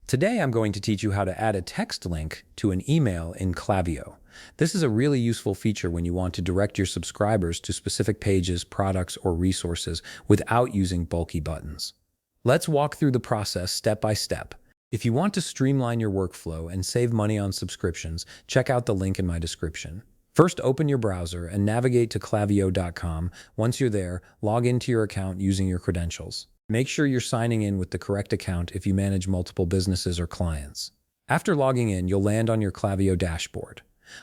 Today I'm going to teach you how to add a text link to an email in Klaviyo. This is a really useful feature when you want to direct your subscribers to specific pages, products, or resources without using bulky buttons. Let's walk through the process step by step. If you want to streamline your workflow and save money on subscriptions, check out the link in my description. First, open your browser and navigate to klaviyo.com. Once you're there, log into your account using your credentials. Make sure you're signing in with the correct account if you manage multiple businesses or clients. After logging in, you'll land on your Klaviyo dashboard.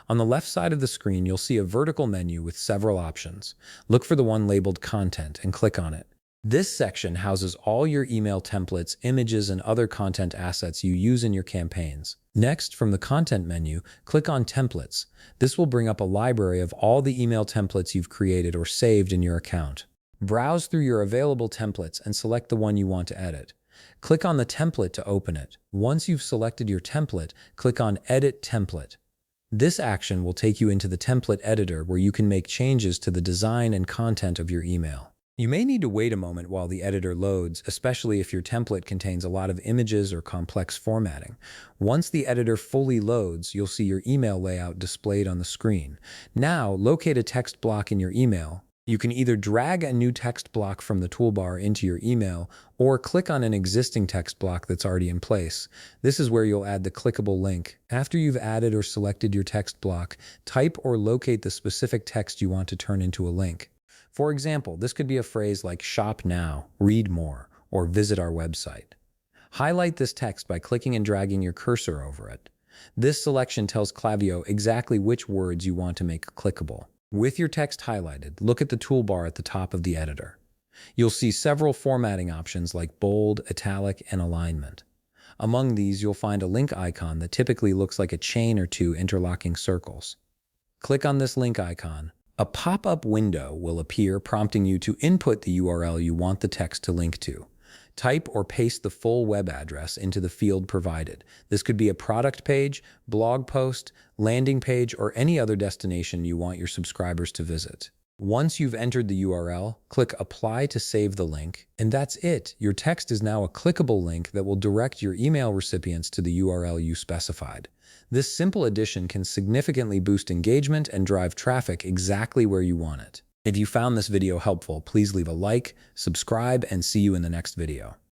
On the left side of the screen, you'll see a vertical menu with several options. Look for the one labeled Content and click on it. This section houses all your email templates, images, and other content assets you use in your campaigns. Next, from the Content menu, click on Templates. This will bring up a library of all the email templates you've created or saved in your account. Browse through your available templates and select the one you want to edit. Click on the template to open it. Once you've selected your template, click on Edit Template. This action will take you into the template editor where you can make changes to the design and content of your email. You may need to wait a moment while the editor loads, especially if your template contains a lot of images or complex formatting. Once the editor fully loads, you'll see your email layout displayed on the screen. Now, locate a text block in your email. You can either drag a new text block from the toolbar into your email or click on an existing text block that's already in place. This is where you'll add the clickable link. After you've added or selected your text block, type or locate the specific text you want to turn into a link. For example, this could be a phrase like "shop now," "read more," or "visit our website." Highlight this text by clicking and dragging your cursor over it. This selection tells Klaviyo exactly which words you want to make clickable. With your text highlighted, look at the toolbar at the top of the editor. You'll see several formatting options like bold, italic, and alignment. Among these, you'll find a link icon that typically looks like a chain or two interlocking circles. Click on this link icon. A pop-up window will appear prompting you to input the URL you want the text to link to. Type or paste the full web address into the field provided. This could be a product page, blog post, landing page, or any other destination you want your subscribers to visit. Once you've entered the URL, click Apply to save the link, and that's it. Your text is now a clickable link that will direct your email recipients to the URL you specified. This simple addition can significantly boost engagement and drive traffic exactly where you want it. If you found this video helpful, please leave a like, subscribe, and see you in the next video.